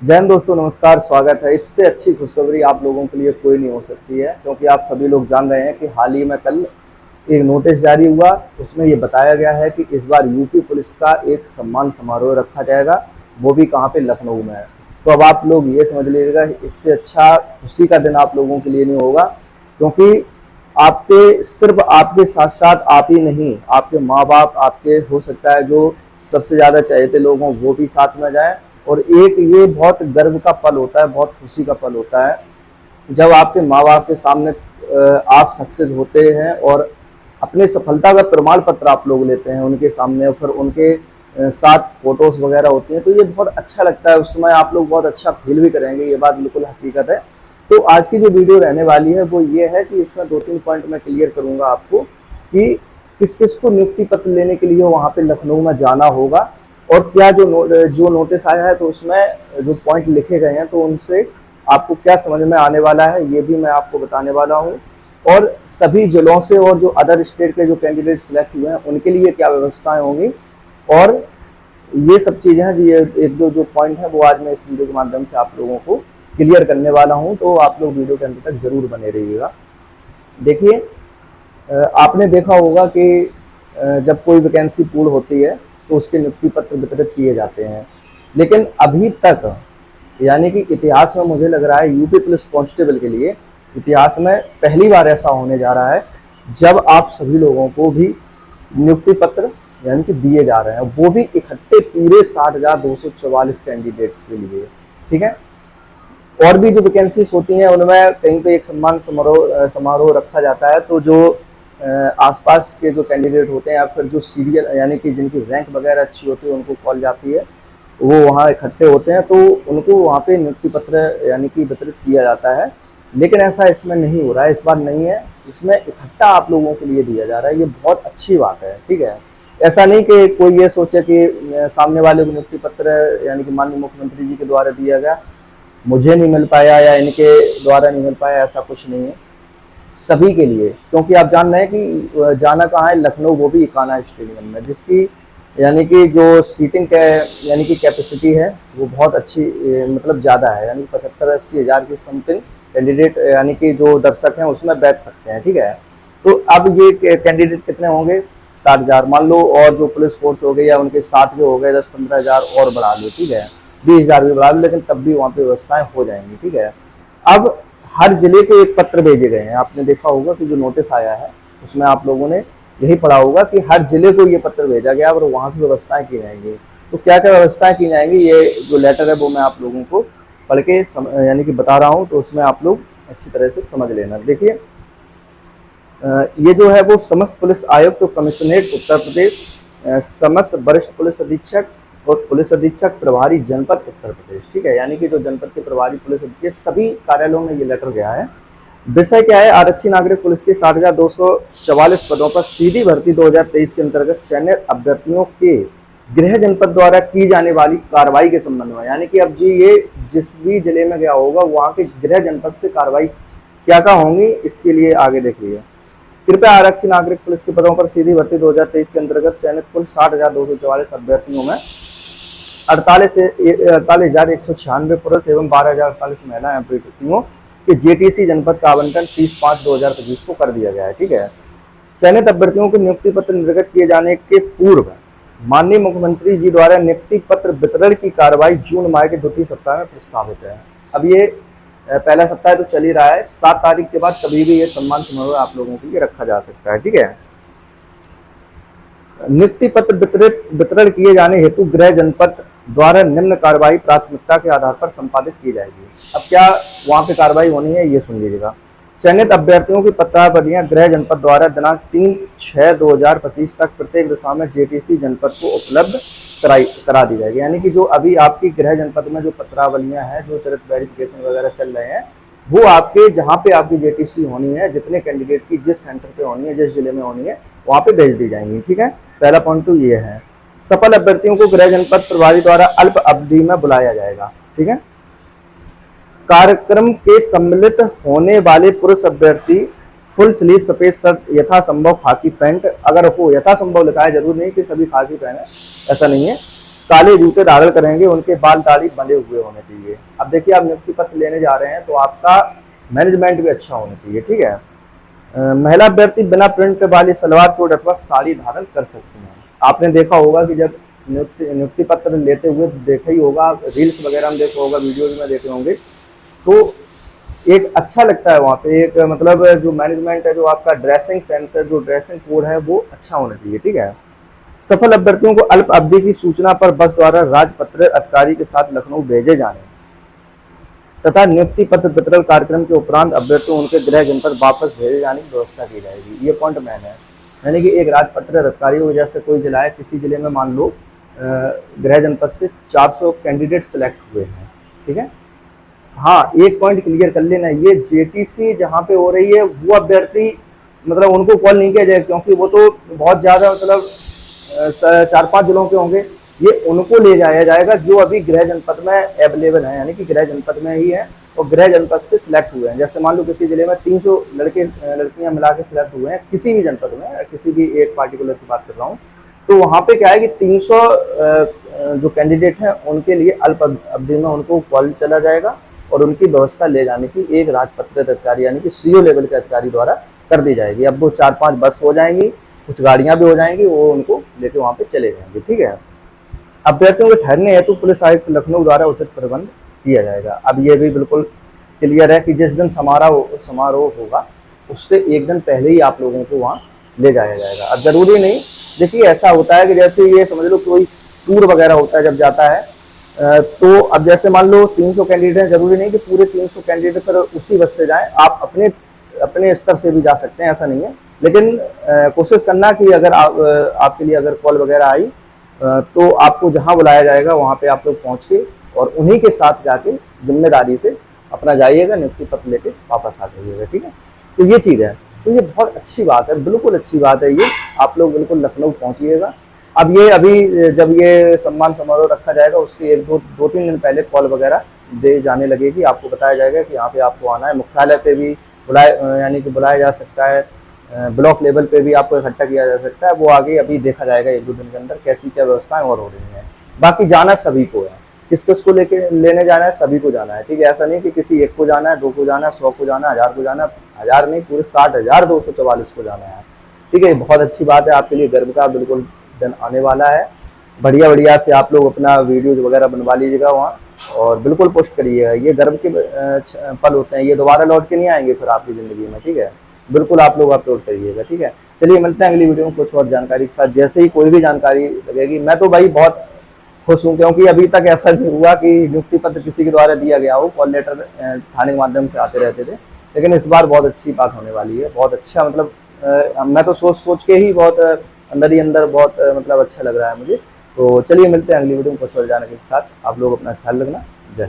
जय हिंद दोस्तों, नमस्कार। स्वागत है। इससे अच्छी खुशखबरी आप लोगों के लिए कोई नहीं हो सकती है, क्योंकि आप सभी लोग जान रहे हैं कि हाल ही में कल एक नोटिस जारी हुआ। उसमें ये बताया गया है कि इस बार यूपी पुलिस का एक सम्मान समारोह रखा जाएगा, वो भी कहाँ पे, लखनऊ में है। तो अब आप लोग ये समझ लीजिएगा, इससे अच्छा खुशी का दिन आप लोगों के लिए नहीं होगा, क्योंकि आपके सिर्फ आपके साथ साथ आप ही नहीं, आपके माँ बाप, आपके हो सकता है जो सबसे ज़्यादा चाहते लोग हों वो भी साथ में जाएं। और एक ये बहुत गर्व का पल होता है, बहुत खुशी का पल होता है जब आपके माँ बाप के सामने आप सक्सेस होते हैं और अपने सफलता का प्रमाण पत्र आप लोग लेते हैं उनके सामने, और फिर उनके साथ फोटोज वगैरह होती हैं, तो ये बहुत अच्छा लगता है। उस समय आप लोग बहुत अच्छा फील भी करेंगे, ये बात बिल्कुल हकीकत है। तो आज की जो वीडियो रहने वाली है वो ये है कि इसमें 2-3 पॉइंट मैं क्लियर करूंगा आपको कि किस किस को नियुक्ति पत्र लेने के लिए वहां पे लखनऊ में जाना होगा, और क्या जो नोटिस आया है तो उसमें जो पॉइंट लिखे गए हैं तो उनसे आपको क्या समझ में आने वाला है, ये भी मैं आपको बताने वाला हूँ। और सभी जिलों से और जो अदर स्टेट के जो कैंडिडेट सिलेक्ट हुए हैं उनके लिए क्या व्यवस्थाएं होंगी, और ये सब चीजें हैं। ये एक दो जो पॉइंट है वो आज मैं इस वीडियो के माध्यम से आप लोगों को क्लियर करने वाला हूं, तो आप लोग वीडियो के अंत तक जरूर बने रहिएगा। देखिए, आपने देखा होगा कि जब कोई वैकेंसी पूर्ण होती है तो उसके नियुक्ति पत्र वितरित किए जाते हैं, लेकिन अभी तक यानी कि इतिहास में मुझे लग रहा है यूपी पुलिस कांस्टेबल के लिए इतिहास में पहली बार ऐसा होने जा रहा है जब आप सभी लोगों को भी नियुक्ति पत्र यानी कि दिए जा रहे हैं, वो भी इकट्ठे पूरे 60,244 कैंडिडेट के लिए। ठीक है। और भी जो वैकेंसीज होती हैं उनमें कहीं पे एक सम्मान समारोह रखा जाता है, तो जो आसपास के जो कैंडिडेट होते हैं या फिर जो सीरियल यानी कि जिनकी रैंक वगैरह अच्छी होती है उनको कॉल जाती है, वो वहाँ इकट्ठे होते हैं, तो उनको वहाँ पे नियुक्ति पत्र यानी कि वितरित किया जाता है। लेकिन ऐसा इसमें नहीं हो रहा है, इस बार नहीं है। इसमें इकट्ठा आप लोगों के लिए दिया जा रहा है, ये बहुत अच्छी बात है। ठीक है। ऐसा नहीं कि कोई ये सोचे कि सामने वाले को नियुक्ति पत्र यानी कि माननीय मुख्यमंत्री जी के द्वारा दिया गया, मुझे नहीं मिल पाया या इनके द्वारा नहीं मिल पाया, ऐसा कुछ नहीं है। सभी के लिए, क्योंकि आप जान रहे हैं कि जाना कहाँ है, लखनऊ, वो भी इकाना स्टेडियम में, जिसकी यानी कि जो सीटिंग के यानी कि कैपेसिटी है वो बहुत अच्छी मतलब ज़्यादा है, यानी 75-80 हज़ार की समथिंग कैंडिडेट यानी कि जो दर्शक हैं उसमें बैठ सकते हैं। ठीक है। तो अब ये कैंडिडेट कितने होंगे, 60,000 मान लो, और जो पुलिस फोर्स हो गई या उनके साथ जो हो गए 10-15 हज़ार और बढ़ा लो। ठीक है। 20 हज़ार भी बढ़ा लो, लेकिन तब भी वहाँ पे व्यवस्थाएं हो जाएंगी। ठीक है। अब हर जिले को एक पत्र भेजे गए हैं। आपने देखा होगा कि जो नोटिस आया है उसमें आप लोगों ने यही पढ़ा होगा कि हर जिले को ये पत्र भेजा गया और वहां से व्यवस्थाएं की जाएंगी। तो क्या क्या व्यवस्थाएं की जाएंगी, ये जो लेटर है वो मैं आप लोगों को पढ़ के यानी कि बता रहा हूँ, तो उसमें आप लोग अच्छी तरह से समझ लेना। देखिए, ये जो है वो समस्त पुलिस आयुक्त तो कमिश्नरेट उत्तर प्रदेश, समस्त वरिष्ठ पुलिस अधीक्षक और पुलिस अधीक्षक प्रभारी जनपद उत्तर प्रदेश। ठीक है। यानी कि जो जनपद के प्रभारी पुलिस अधीक्षक सभी कार्यालयों में ये लेटर गया है। विषय क्या है, आरक्षी नागरिक पुलिस के 60,244 पदों पर सीधी भर्ती 2023 के अंतर्गत चयनित अभ्यर्थियों के गृह जनपद द्वारा की जाने वाली कार्रवाई के संबंध में। यानी कि अब जी ये जिस भी जिले में गया होगा वहां के गृह जनपद से कार्रवाई क्या क्या होंगी, इसके लिए आगे देखिए। कृपया आरक्षी नागरिक पुलिस के पदों पर सीधी भर्ती 2023 के अंतर्गत चयनित कुल 60,244 अभ्यर्थियों में 48,196 पुरुष एवं 12,048 महिला अभ्यर्थियों के जेटीसी जनपद का आवंटन 30/5/2025 को कर दिया गया है। ठीक है। चयनित अभ्यर्थियों को नियुक्ति पत्र निर्गत किए जाने के पूर्व माननीय मुख्यमंत्री जी द्वारा नियुक्ति पत्र वितरण की कार्रवाई जून माह के द्वितीय सप्ताह में प्रस्तावित है। अब ये पहला सप्ताह तो चल ही रहा है, 7 तारीख के बाद कभी भी ये सम्मान समारोह आप लोगों के लिए रखा जा सकता है। ठीक है। नियुक्ति पत्र वितरण किए जाने हेतु गृह जनपद द्वारा निम्न कार्रवाई प्राथमिकता के आधार पर संपादित की जाएगी। अब क्या वहां पे कार्रवाई होनी है, ये सुन लीजिएगा। चयनित अभ्यर्थियों की पत्रावलियां गृह जनपद द्वारा दिनांक 3/6/2025 तक प्रत्येक दिशा में जेटीसी जनपद को उपलब्ध करा दी जाएगी। यानी कि जो अभी आपकी गृह जनपद में जो पत्रावलियां हैं, जो चरित्र वेरिफिकेशन वगैरह चल रहे हैं, वो आपके जहाँ पे आपकी जेटीसी होनी है, जितने कैंडिडेट की जिस सेंटर पे होनी है, जिस जिले में होनी है, वहां पे भेज दी जाएंगी। ठीक है। पहला पॉइंट तो ये है। सफल अभ्यर्थियों को गृह जनपद प्रभारी द्वारा अल्प अवधि में बुलाया जाएगा। ठीक है। कार्यक्रम के सम्मिलित होने वाले पुरुष अभ्यर्थी फुल स्लीव सफेद शर्ट यथासंभव खाकी पैंट, अगर हो यथासंभव लिखा है, जरूर नहीं कि सभी खाकी पहने, ऐसा नहीं है। काले जूते धारण करेंगे, उनके बाल दाढ़ी बंधे हुए होने चाहिए। अब देखिए, आप नियुक्ति पत्र लेने जा रहे हैं तो आपका मैनेजमेंट भी अच्छा होना चाहिए, ठीक है। महिला अभ्यर्थी बिना प्रिंट वाली सलवार सूट अथवा साड़ी धारण कर सकती हैं। आपने देखा होगा कि जब नियुक्ति पत्र लेते हुए देखा ही होगा, रील्स वगैरह में देखा होगा, वीडियोज में देखे होंगे, तो एक अच्छा लगता है वहाँ पे। एक मतलब जो मैनेजमेंट है, जो आपका ड्रेसिंग सेंस है, जो ड्रेसिंग कोड है, वो अच्छा होना चाहिए, ठीक है। सफल अभ्यर्थियों को अल्प अवधि की सूचना पर बस द्वारा राजपत्र अधिकारी के साथ लखनऊ भेजे जाने तथा नियुक्ति पत्र वितरण कार्यक्रम के उपरांत अभ्यर्थियों उनके गृह जनपद वापस भेजे जाने की व्यवस्था की जाएगी। ये पॉइंट मैन है, यानी कि एक राजपत्र अधिकारी को, जैसे कोई जिला है, किसी जिले में मान लो गृह जनपद से 400 कैंडिडेट सेलेक्ट हुए हैं, ठीक है। हाँ, एक पॉइंट क्लियर कर लेना, ये जेटीसी जहाँ पे हो रही है वो अभ्यर्थी मतलब उनको कॉल नहीं किया जाए, क्योंकि वो तो बहुत ज़्यादा मतलब 4-5 जिलों के होंगे। ये उनको ले जाया जाएगा जो अभी गृह जनपद में अवेलेबल है, यानी कि गृह जनपद में ही है और गृह जनपद से सिलेक्ट हुए हैं। जैसे मान लो किसी जिले में 300 लड़के लड़कियां मिला के सिलेक्ट हुए हैं किसी भी जनपद में, किसी भी एक पार्टिकुलर की बात कर रहा हूँ, तो वहाँ पे क्या है कि 300 जो कैंडिडेट हैं उनके लिए अल्प अवधि में उनको कॉल चला जाएगा और उनकी व्यवस्था ले जाने की एक राजपत्र अधिकारी यानी कि सीओ लेवल के अधिकारी द्वारा कर दी जाएगी। अब वो 4-5 बस हो जाएंगी, कुछ गाड़ियां भी हो जाएंगी, वो उनको लेके वहाँ पे चले जाएंगे, ठीक है। अभ्यर्थियों के ठहरने हेतु पुलिस आयुक्त लखनऊ द्वारा उचित प्रबंध किया जाएगा। अब ये भी बिल्कुल क्लियर है कि जिस दिन समारोह होगा उससे एक दिन पहले ही आप लोगों को वहाँ ले जाया जाएगा। अब जरूरी नहीं, देखिए ऐसा होता है कि जैसे ये समझ लो कोई टूर वगैरह होता है जब जाता है, तो अब जैसे मान लो 300 कैंडिडेट हैं, जरूरी नहीं कि पूरे 300 कैंडिडेट पर उसी बस से जाएं, आप अपने स्तर से भी जा सकते हैं, ऐसा नहीं है। लेकिन कोशिश करना कि अगर आपके लिए अगर कॉल वगैरह आई तो आपको जहां बुलाया जाएगा वहां पे आप लोग पहुंच के और उन्हीं के साथ जाके जिम्मेदारी से अपना जाइएगा, नियुक्ति पत्र लेके वापस आ जाइएगा, ठीक है। तो ये चीज़ है, तो ये बहुत अच्छी बात है, बिल्कुल अच्छी बात है ये। आप लोग बिल्कुल लखनऊ पहुंचिएगा। अब ये अभी जब ये सम्मान समारोह रखा जाएगा उसके 2-3 दिन पहले कॉल वगैरह दे जाने लगेगी, आपको बताया जाएगा कि यहाँ पे आपको आना है। मुख्यालय पे भी यानी कि बुलाया जा सकता है, ब्लॉक लेवल पे भी आपको इकट्ठा किया जा सकता है। वो आगे अभी देखा जाएगा 1-2 दिन के अंदर कैसी क्या व्यवस्थाएं और हो रही हैं। बाकी जाना सभी को है, किस किस को लेने जाना है, सभी को जाना है, ठीक है। ऐसा नहीं कि किसी एक को जाना है, 2 को जाना है, 100 को जाना है, 1000 को जाना है, 1000 नहीं पूरे 60,244 को जाना है, ठीक है। बहुत अच्छी बात है, आपके लिए गर्व का बिल्कुल दिन आने वाला है। बढ़िया से आप लोग अपना वीडियोज वगैरह बनवा लीजिएगा वहाँ और बिल्कुल पोस्ट करिएगा। ये गर्व के पल होते हैं, ये दोबारा लौट के नहीं आएंगे फिर आपकी ज़िंदगी में, ठीक है। बिल्कुल आप लोग अपलोड करिएगा, ठीक है। चलिए मिलते हैं अगली वीडियो में कुछ और जानकारी के साथ। जैसे ही कोई भी जानकारी लगेगी, मैं तो भाई बहुत खुश हूँ क्योंकि अभी तक ऐसा नहीं हुआ कि नियुक्ति पत्र किसी के द्वारा दिया गया हो, कॉल लेटर थाने के माध्यम से आते रहते थे, लेकिन इस बार बहुत अच्छी बात होने वाली है। बहुत अच्छा मतलब मैं तो सोच के ही बहुत अंदर ही अंदर बहुत मतलब अच्छा लग रहा है मुझे। तो चलिए मिलते हैं अगली वीडियो में कुछ और जानकारी के साथ। आप लोग अपना ख्याल रखना।